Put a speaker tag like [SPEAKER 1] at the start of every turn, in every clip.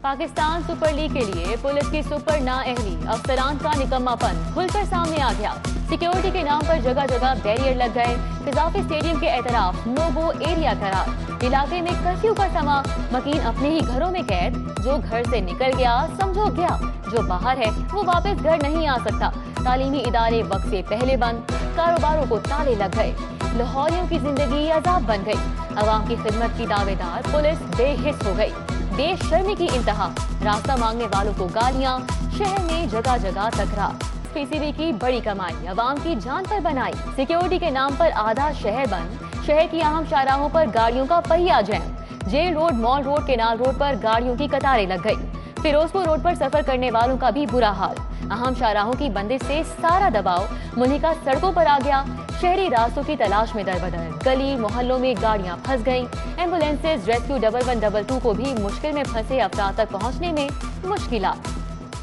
[SPEAKER 1] Pakistan super league के लिए police की सुपर नाअहली, अफसरान का निकम्मापन खुलकर सामने आ गया। सिक्योरिटी के नाम पर जगह जगह बैरियर लग गए। कजाफी स्टेडियम के एतराफ नो गो एरिया करार। इलाके में कर्फ्यू का समा, मकीन अपने ही घरों में कैद। जो घर से निकल गया समझो गया, जो बाहर है वो वापस घर नहीं आ सकता। तालीमी इदारे वक्त से पहले बंद, कारोबारों को ताले लग गए। लाहौरियों की जिंदगी अजाब बन गई। अवाम की खिदमत की दावेदार पुलिस बेहिस हो गई। बेशर्मी की इंतहा, रास्ता मांगने वालों को गालियां, शहर में जगह जगह तकरार। पीसीबी की बड़ी कमाई अवाम की जान पर बनाई। सिक्योरिटी के नाम पर आधा शहर बंद, शहर की अहम शाहराहों पर गाड़ियों का पहिया jam. Jail road, mall road, canal road पर गाड़ियों की कतारें लग गई। फिरोजपुर रोड पर सफर करने वालों का भी बुरा हाल। अहम शाहराहों की बंदिश से सारा दबाव मुल्हिका सड़कों पर आ गया। शहरी रास्तों की तलाश में दरबदर, गली मोहल्लों में गाड़ियां फंस गईं। एम्बुलेंसेज रेस्क्यू 1112 को भी मुश्किल में फंसे अफराद तक पहुंचने में मुश्किलात।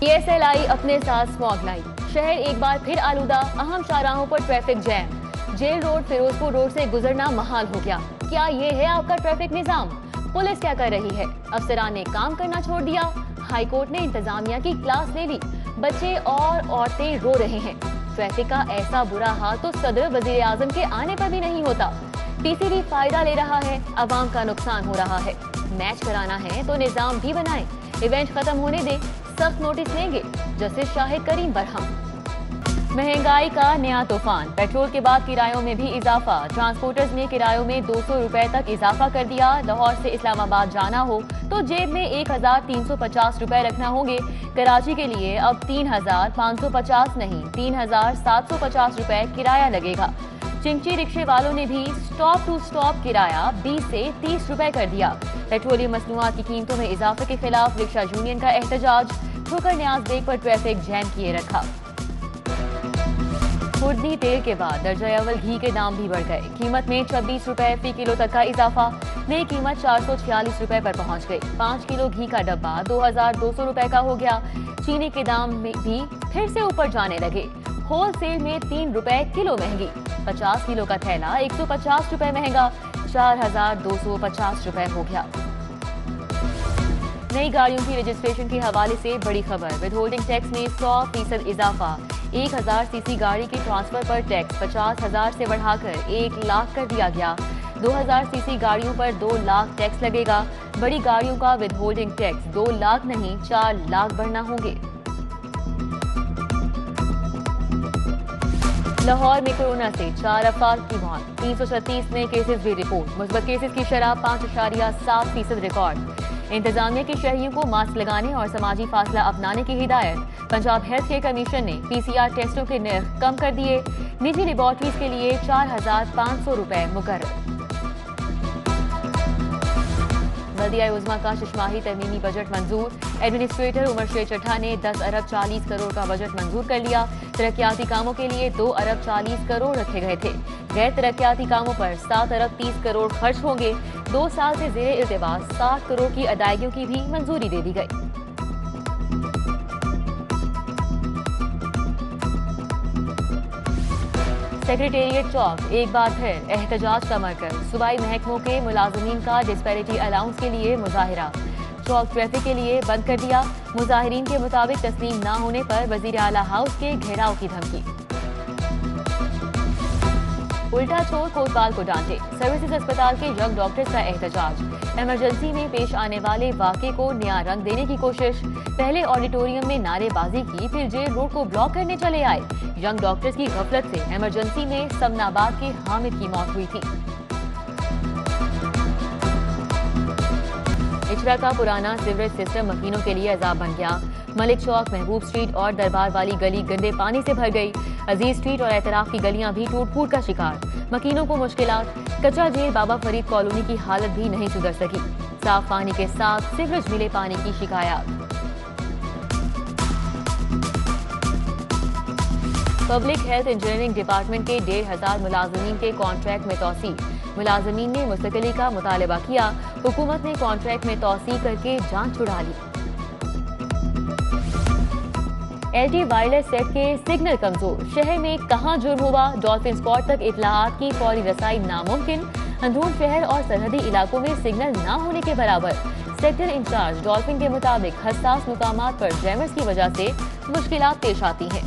[SPEAKER 1] PSLI अपने साथ स्मॉग लाई, शहर एक बार फिर आलूदा। अहम शाहराहों पर traffic jam. Jail road, Ferozepur road से गुजरना महाल हो गया। क्या ये है आपका ट्रैफिक निजाम? पुलिस क्या कर रही है? अफसरान ने काम करना छोड़ दिया। हाईकोर्ट ने इंतजामिया की क्लास ले ली। बच्चे और औरतें रो रहे हैं। ट्रैफिक का ऐसा बुरा हाल तो सदर वजीर आजम के आने पर भी नहीं होता। पीसीबी फायदा ले रहा है, अवाम का नुकसान हो रहा है। मैच कराना है तो निजाम भी बनाए। इवेंट खत्म होने दे, सख्त नोटिस लेंगे। जस्टिस शाहिद करीम बरहम। महंगाई का नया तूफान, पेट्रोल के बाद किरायों में भी इजाफा। ट्रांसपोर्टर्स ने किरायों में 200 रुपए तक इजाफा कर दिया। लाहौर से इस्लामाबाद जाना हो तो जेब में 1350 रुपए रखना होंगे। कराची के लिए अब 3550 नहीं 3750 रुपए किराया लगेगा। चिंची रिक्शे वालों ने भी स्टॉप टू स्टॉप किराया 20 से 30 रुपए कर दिया। पेट्रोलियम मसनूआत की कीमतों में इजाफे के खिलाफ रिक्शा यूनियन का एहतजाज। ठोकर न्याज बेग पर ट्रैफिक जैम किए रखा। खुर्दी तेल के बाद दर्जा अव्वल घी के दाम भी बढ़ गए। कीमत में 26 रुपए फी किलो तक का इजाफा। नई कीमत 446 रुपए पर पहुंच गई। 5 किलो घी का डब्बा 2200 रुपए का हो गया। चीनी के दाम में भी फिर से ऊपर जाने लगे। होलसेल में 3 रुपए किलो महंगी। 50 किलो का थैला 150 रुपए महंगा। 4250 रुपए हो गया। नई गाड़ियों की रजिस्ट्रेशन के हवाले से बड़ी खबर। विदहोल्डिंग टैक्स में 100% इजाफा। 1000 सीसी गाड़ी की ट्रांसफर पर टैक्स 50,000 से बढ़ाकर 1 लाख कर दिया गया। 2000 सीसी गाड़ियों पर 2 लाख टैक्स लगेगा। बड़ी गाड़ियों का विदहोल्डिंग टैक्स 2 लाख नहीं 4 लाख भरना होंगे। लाहौर में कोरोना से 4 अफराद की मौत। 336 नए केसेस भी रिपोर्ट। मुस्बत केसेस की शरह 5.7% रिकॉर्ड। इंतजामिया के शहरियों को मास्क लगाने और समाजी फासला अपनाने की हिदायत। पंजाब हेल्थ केयर कमीशन ने PCR टेस्टों के निर्ख कम कर दिए। निजी लेबॉर्ट्रीज के लिए 4500 रुपए मुकर्रर। बल्दिया उज़्मा का शिशमाही तरमीमी बजट मंजूर। एडमिनिस्ट्रेटर उमर शेर चड्ढा ने 10 अरब 40 करोड़ का बजट मंजूर कर लिया। तरक्याती कामों के लिए 2 अरब 40 करोड़ रखे गए थे। गैर तरक्याती कामों पर 7 अरब 30 करोड़ खर्च होंगे। 2 साल से ज़ेरे इल्तिवा 60 करोड़ की अदायगियों की भी मंजूरी दे दी गई। सेक्रेटेरिएट चौक एक बार फिर एहतजाज का मरकज। सूबाई महकमों के मुलाजमीन का डिस्पैरिटी अलाउंस के लिए मुजाहिरा। चौक ट्रैफिक के लिए बंद कर दिया। मुजाहिरीन के मुताबिक तस्लीम न होने पर वजीर आला हाउस के घेराव की धमकी। उल्टा चोर कोतवाल को डांटे। सर्विसेज अस्पताल के यंग डॉक्टर्स का एहतजाज। इमरजेंसी में पेश आने वाले वाक़े को नया रंग देने की कोशिश। पहले ऑडिटोरियम में नारेबाजी की, फिर जेल रोड को ब्लॉक करने चले आए। यंग डॉक्टर्स की गफलत से इमरजेंसी में समनाबाद के हामिद की मौत हुई थी। इचरा का पुराना सीवरेज सिस्टम मकीनों के लिए अजाब बन गया। मलिक चौक, महबूब स्ट्रीट और दरबार वाली गली गंदे पानी से भर गई। अजीज स्ट्रीट और एतराफ की गलियां भी टूट फूट का शिकार। मकीनों को मुश्किलात। कच्चा जेल बाबा फरीद कॉलोनी की हालत भी नहीं सुधर सकी। साफ पानी के साथ सीवरेज मिले पानी की शिकायत। पब्लिक हेल्थ इंजीनियरिंग डिपार्टमेंट के 1500 मुलाजमीन के कॉन्ट्रैक्ट में तौसी। मुलाजमीन ने मुस्तकिली का मुतालबा किया। हुकूमत ने कॉन्ट्रैक्ट में तौसी करके जान छुड़ा ली। LTE वायरलेस सेट के सिग्नल कमजोर। शहर में कहां जुर्म हुआ, डॉल्फिन स्पॉट तक इत्तलाआत की फौरी रसाई नामुमकिन। अंदरून शहर और सरहदी इलाकों में सिग्नल ना होने के बराबर। सेक्टर इंचार्ज डॉल्फिन के मुताबिक हसास मुकामात पर जैमर्स की वजह से मुश्किलात पेश आती हैं।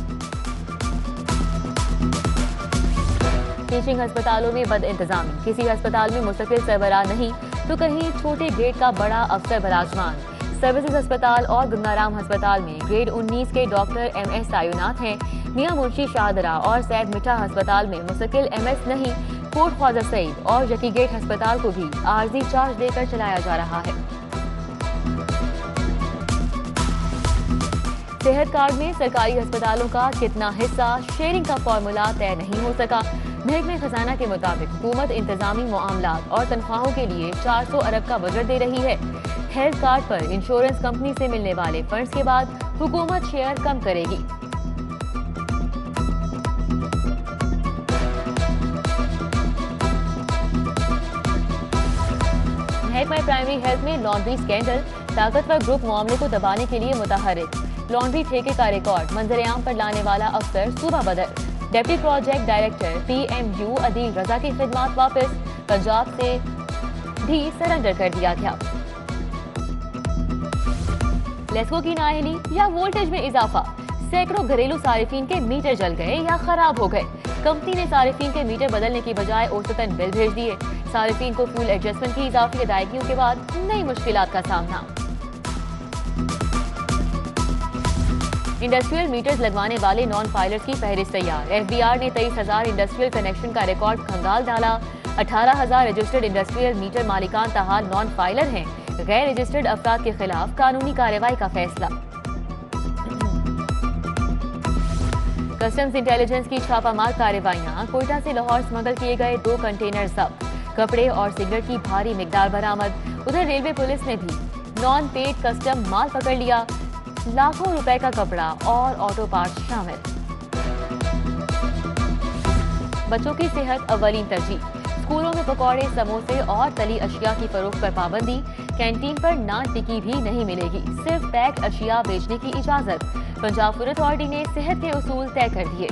[SPEAKER 1] टीचिंग अस्पतालों में बद इंतजामी, किसी अस्पताल में मुस्तकिल सरबराह नहीं तो कहीं छोटे ग्रेड का बड़ा अफसर बराजमान। सर्विसेज अस्पताल और गंगाराम अस्पताल में ग्रेड 19 के डॉक्टर MS तैनात हैं। मियां मुंशी शाहदरा और सैयद मिठा अस्पताल में मुस्तकिल MS नहीं, कोट ख्वाजा सईद और जकी गेट अस्पताल को भी आर्जी चार्ज देकर चलाया जा रहा है। सेहत कार्ड में सरकारी अस्पतालों का कितना हिस्सा, शेयरिंग का फॉर्मूला तय नहीं हो सका। महकमे खजाना के मुताबिक हुकूमत इंतजामी मामलात और तनख्वाहों के लिए 400 अरब का बजट दे रही है। हेल्थ कार्ड पर इंश्योरेंस कंपनी से मिलने वाले फंड्स के बाद हुकूमत शेयर कम करेगी। महकमा प्राइमरी हेल्थ में लॉन्ड्री स्कैंडल, ताकतवर ग्रुप मामले को दबाने के लिए मुतहर्रिक। लॉन्ड्री ठेके का रिकॉर्ड मंजरेआम पर लाने वाला अफसर सूबा बदर। Deputy project director PMU Adeel Raza की खिदमात वापस, पंजाब से भी सरेंडर कर दिया गया। लेस्को की नाअहली या वोल्टेज में इजाफा, सैकड़ों घरेलू सारिफीन के मीटर जल गए या खराब हो गए। कंपनी ने सारिफीन के मीटर बदलने की बजाय औसतन बिल भेज दिए। सारिफीन को फ्यूल एडजस्टमेंट की इजाफी अदायगियों के बाद नई मुश्किलात का सामना। इंडस्ट्रियल मीटर्स लगवाने वाले नॉन फाइलर्स की फहरिस्त तैयार। FBR ने 23,000 इंडस्ट्रियल कनेक्शन का रिकॉर्ड खंगाल डाला। 18,000 रजिस्टर्ड इंडस्ट्रियल मीटर मालिकान ताहाल नॉन फाइलर हैं। गैर रजिस्टर्ड अफराद के खिलाफ कानूनी कार्रवाई का फैसला। कस्टम्स इंटेलिजेंस की छापामार कार्रवाइयां, कोयटा से लाहौर स्मगल किए गए 2 कंटेनर जब्त, कपड़े और सिगरेट की भारी मिकदार बरामद। उधर रेलवे पुलिस ने भी नॉन पेड कस्टम माल पकड़ लिया, लाखों रुपए का कपड़ा और ऑटो पार्ट्स शामिल। बच्चों की सेहत अव्वलीन तरजीह, स्कूलों में पकौड़े, समोसे और तली अशिया की फरोख्त पर पाबंदी। कैंटीन पर नान टिक्की भी नहीं मिलेगी, सिर्फ पैक अशिया बेचने की इजाजत। पंजाब फूड अथॉरिटी ने सेहत के उसूल तय कर दिए।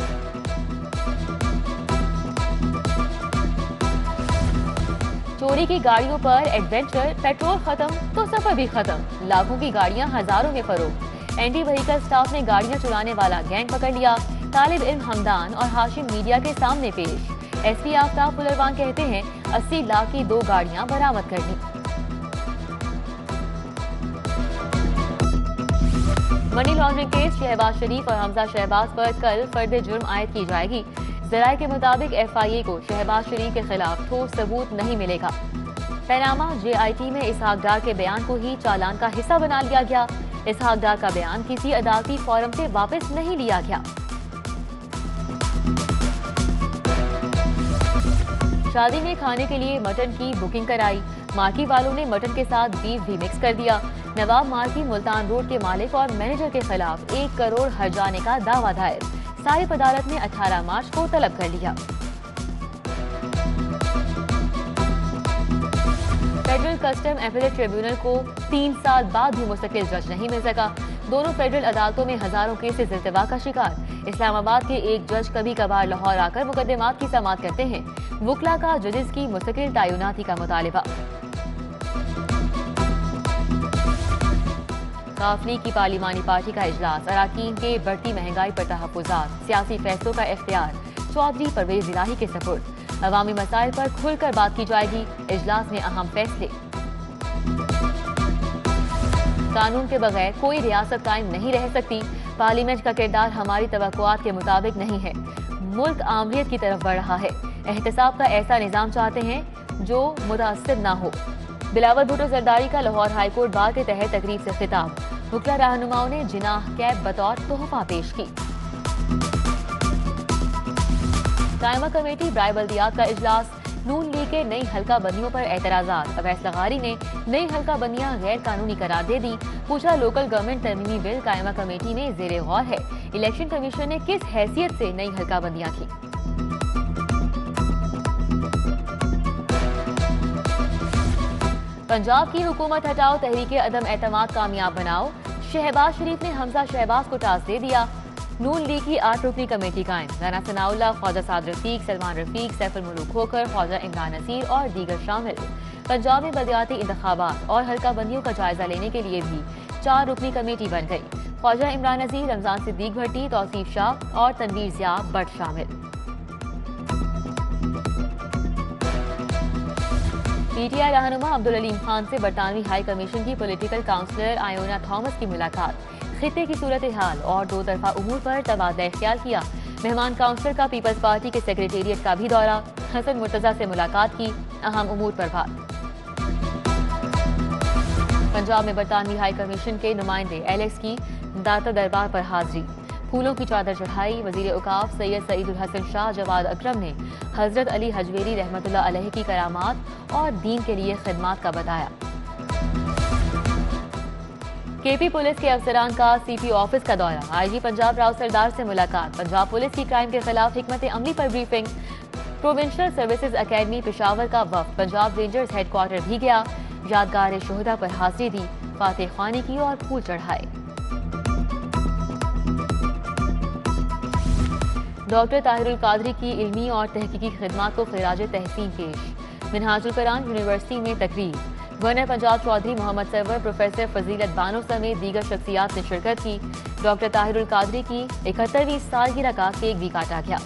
[SPEAKER 1] चोरी की गाड़ियों पर एडवेंचर, पेट्रोल खत्म तो सफर भी खत्म। लाखों की गाड़ियां हजारों में फरोख्त। एंटी व्हीकल स्टाफ ने गाड़ियां चुराने वाला गैंग पकड़ लिया। तालिब इल्म हमदान और हाशिम मीडिया के सामने पेश। SP आफ्ताब फुलरवान कहते हैं 80 लाख की 2 गाड़ियां बरामद कर ली। मनी लॉन्ड्रिंग केस, शहबाज शरीफ और हमजा शहबाज पर कल फर्द जुर्म आयद की जाएगी। जराये के मुताबिक FIA को शहबाज शरीफ के खिलाफ ठोस सबूत नहीं मिलेगा। पैनामा JIT में इसहाक डार के बयान को ही चालान का हिस्सा बना लिया गया। इसहाक डार का बयान किसी अदालती फॉरम से वापस नहीं लिया गया। शादी में खाने के लिए मटन की बुकिंग कराई। मार्की वालों ने मटन के साथ बीफ भी मिक्स कर दिया। नवाब मार्की मुल्तान रोड के मालिक और मैनेजर के खिलाफ 1 करोड़ हर्जाने का दावा दायर। साहिब अदालत ने 18 मार्च को तलब कर लिया। फेडरल कस्टम एपेलेट ट्रिब्यूनल को 3 साल बाद भी मुस्तकिल जज नहीं मिल सका। दोनों फेडरल अदालतों में हजारों केसेस इल्तिवा का शिकार। इस्लामाबाद के एक जज कभी कभार लाहौर आकर मुकदमात की समाअत करते हैं। वुकला का जजेस की मुस्तकिल तैनाती का मुतालिबा। काफली की पार्लिमानी पार्टी का इजलास, अराकीन के बढ़ती महंगाई पर तहफ्फुज़ात, सियासी फैसलों का इख्तियार चौधरी परवेज इलाही के सपुर्द। अवामी मसाइल पर खुलकर बात की जाएगी, इजलास में अहम फैसले। कानून के बगैर कोई रियासत कायम नहीं रह सकती। पार्लियामेंट का किरदार हमारी तवक्कुआत के मुताबिक नहीं है। मुल्क आमरीत की तरफ बढ़ रहा है। एहतसाब का ऐसा निजाम चाहते हैं जो मुतासिर ना हो। बिलावल भुट्टो जरदारी का लाहौर हाईकोर्ट बार के तहत तकरीब से खिताब। वुकला रहनुमाओं ने जिनाह कैब बतौर तोहफा पेश की। कायमा कमेटी ब्राय बल्दियात का इजलास। नून लीग के नई हल्का बंदियों पर एतराजात। अवैस लगारी ने नई हल्का बंदियां गैर कानूनी करार दे दी। पूछा, लोकल गवर्नमेंट तरमीमी बिल कायमा कमेटी में जेरे गौर है। इलेक्शन कमीशन ने किस हैसियत से नई हल्का बंदियां की। पंजाब की हुकूमत हटाओ, तहरीके अदम एतमाद कामयाब बनाओ। शहबाज शरीफ ने हमजा शहबाज को टास्क दे दिया। नून लीग की 8 रुकनी कमेटी कायम। राना सनाउल्लाह, ख्वाजा साद रफीक, सलमान रफीक, सैफुल मुल्क खोखर, ख्वाजा इमरान नसीर और दीगर शामिल। पंजाब में बलदियाती इंतखाबात और हल्का बंदियों का जायजा लेने के लिए भी 4 रुकनी कमेटी बन गई। ख्वाजा इमरान नसीर, रमजान सिद्दीक भट्टी, तौसीफ शाह और तनवीर ज़िया भट्ट शामिल। पीटीआई रहनुमा अब्दुल अलीम खान से बरतानवी हाई कमीशन की पॉलिटिकल काउंसलर आयोना थॉमस की मुलाकात, खित्ते की सूरत हाल और दो तरफा उमूर पर तबादला ख्याल किया। मेहमान काउंसलर का पीपल्स पार्टी के सेक्रेटेरिएट का भी दौरा, हसन मुर्तजा से मुलाकात की, अहम उमूर पर बात। पंजाब में बरतानवी हाई कमीशन के नुमाइंदे एलेक्स की दाता दरबार पर हाजिरी, फूलों की चादर चढ़ाई। वजीर औकाफ सैयद सईदुल हसन शाह जवाद अकरम ने हजरत अली हजवेरी रहमतुल्लाह अलैह की करामात और दीन के लिए खिदमात का बताया। केपी पुलिस के अफसरान का सीपी ऑफिस का दौरा, आईजी पंजाब राव सरदार से मुलाकात। पंजाब पुलिस की क्राइम के खिलाफ हिकमत अमली पर briefing. Provincial services academy Peshawar का वफ्द पंजाब रेंजर्स हेडक्वार्टर भी गया, यादगार शोहदा पर हाजिरी दी, फातिह ख्वानी की और फूल चढ़ाए। डॉक्टर ताहिरुल कादरी की इल्मी और तहकीकी खिदमात को खिराज तहसीन पेश। मिनहाजुल कुरान यूनिवर्सिटी में तकरीर, गवर्नर पंजाब चौधरी मोहम्मद सरवर, प्रोफेसर फजीलत बानो समेत दीगर शख्सियात ने शिरकत की। डॉक्टर ताहिरुल कादरी की 71वीं सालगिरह का केक भी काटा गया।